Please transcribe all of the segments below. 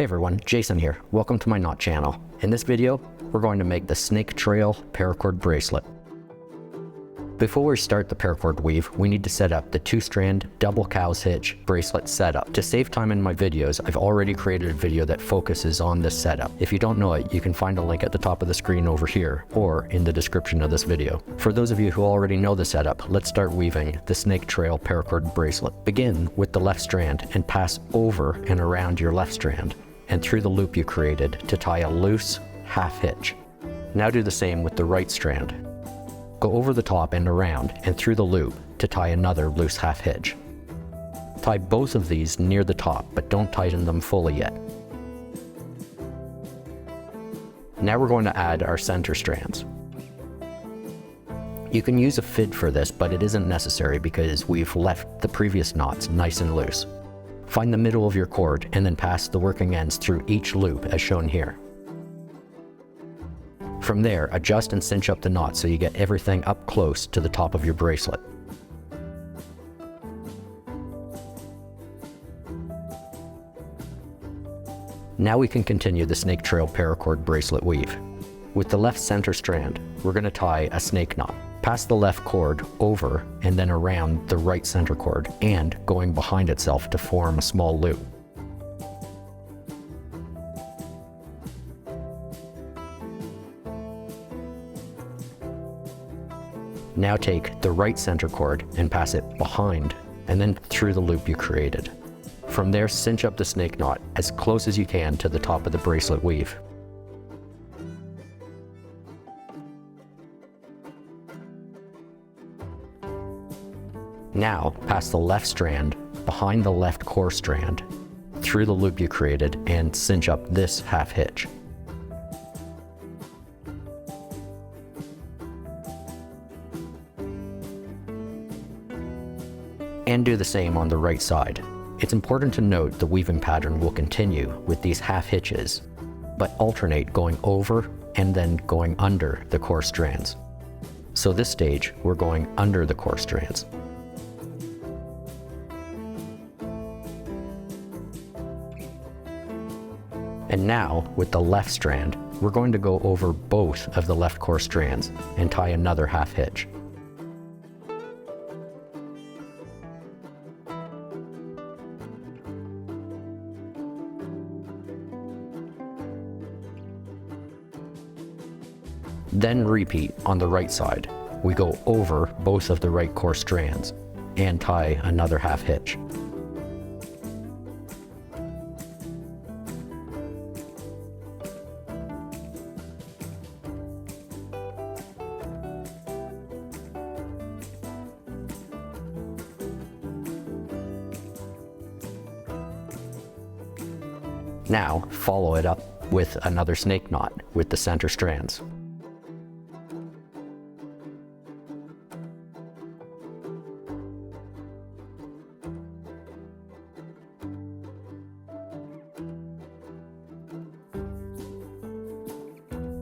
Hey everyone, Jason here. Welcome to my knot channel. In this video, we're going to make the Snake Trail Paracord Bracelet. Before we start the paracord weave, we need to set up the 2-strand double cow's hitch bracelet setup. To save time in my videos, I've already created a video that focuses on this setup. If you don't know it, you can find a link at the top of the screen over here or in the description of this video. For those of you who already know the setup, let's start weaving the Snake Trail Paracord Bracelet. Begin with the left strand and pass over and around your left strand and through the loop you created to tie a loose half hitch. Now do the same with the right strand. Go over the top and around and through the loop to tie another loose half hitch. Tie both of these near the top, but don't tighten them fully yet. Now we're going to add our center strands. You can use a fid for this, but it isn't necessary because we've left the previous knots nice and loose. Find the middle of your cord and then pass the working ends through each loop as shown here. From there, adjust and cinch up the knot so you get everything up close to the top of your bracelet. Now we can continue the Snake Trail Paracord Bracelet weave. With the left center strand, we're going to tie a snake knot. Pass the left cord over and then around the right center cord and going behind itself to form a small loop. Now take the right center cord and pass it behind and then through the loop you created. From there, cinch up the snake knot as close as you can to the top of the bracelet weave. Now, pass the left strand behind the left core strand through the loop you created and cinch up this half hitch. And do the same on the right side. It's important to note the weaving pattern will continue with these half hitches, but alternate going over and then going under the core strands. So this stage, we're going under the core strands. And now, with the left strand, we're going to go over both of the left core strands and tie another half hitch. Then repeat on the right side. We go over both of the right core strands and tie another half hitch. Now follow it up with another snake knot with the center strands.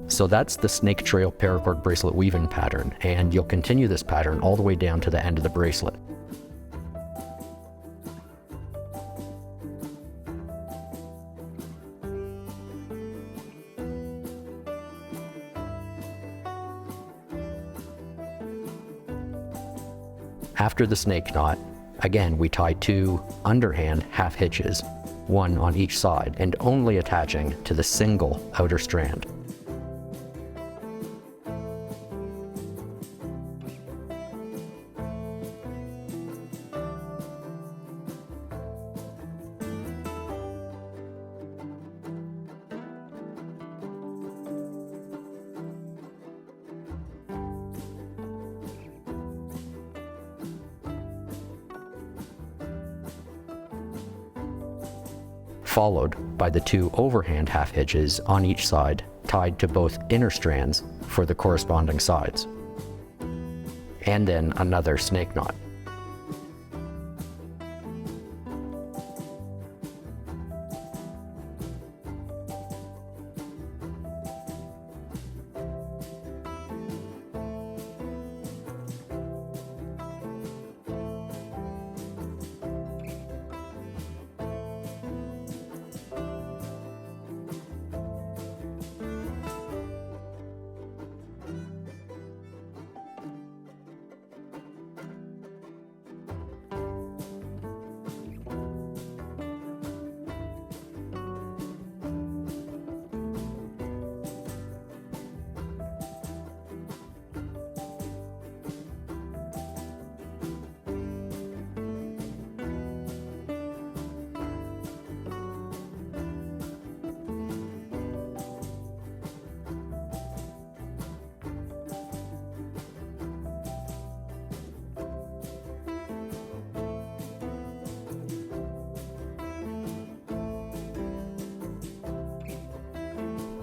So that's the Snake Trail Paracord Bracelet weaving pattern, and you'll continue this pattern all the way down to the end of the bracelet. After the snake knot, again we tie 2 underhand half hitches, 1 on each side, and only attaching to the single outer strand. Followed by the 2 overhand half hitches on each side, tied to both inner strands for the corresponding sides. And then another snake knot.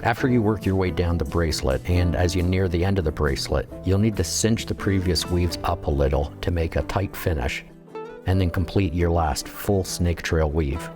After you work your way down the bracelet, and as you near the end of the bracelet, you'll need to cinch the previous weaves up a little to make a tight finish, and then complete your last full snake trail weave.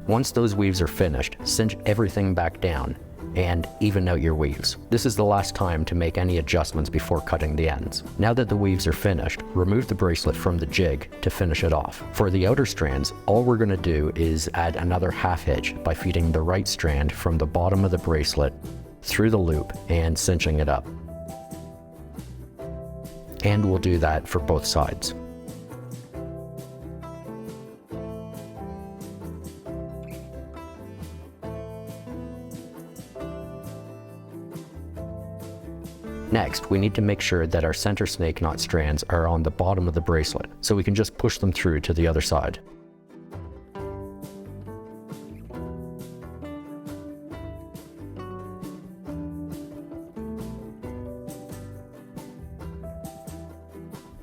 Once those weaves are finished, cinch everything back down and even out your weaves. This is the last time to make any adjustments before cutting the ends. Now that the weaves are finished, remove the bracelet from the jig to finish it off. For the outer strands, all we're going to do is add another half hitch by feeding the right strand from the bottom of the bracelet through the loop and cinching it up. And we'll do that for both sides. Next, we need to make sure that our center snake knot strands are on the bottom of the bracelet, so we can just push them through to the other side.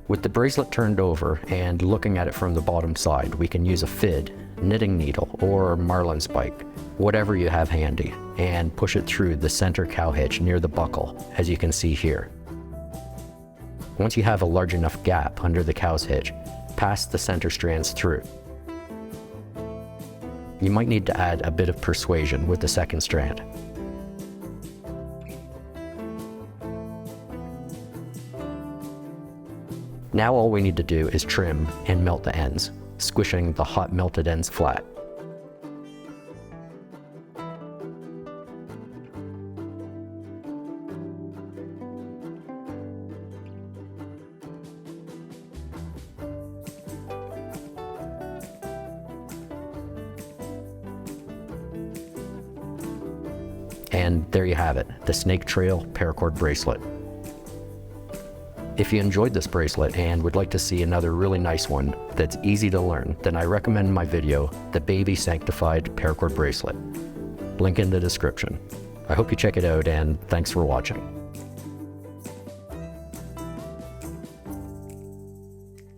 With the bracelet turned over and looking at it from the bottom side, we can use a fid, knitting needle, or marlin spike, whatever you have handy, and push it through the center cow hitch near the buckle, as you can see here. Once you have a large enough gap under the cow's hitch, pass the center strands through. You might need to add a bit of persuasion with the second strand. Now all we need to do is trim and melt the ends, squishing the hot melted ends flat. And there you have it, the Snake Trail Paracord Bracelet. If you enjoyed this bracelet and would like to see another really nice one that's easy to learn, then I recommend my video, The Baby Sanctified Paracord Bracelet. Link in the description. I hope you check it out, and thanks for watching.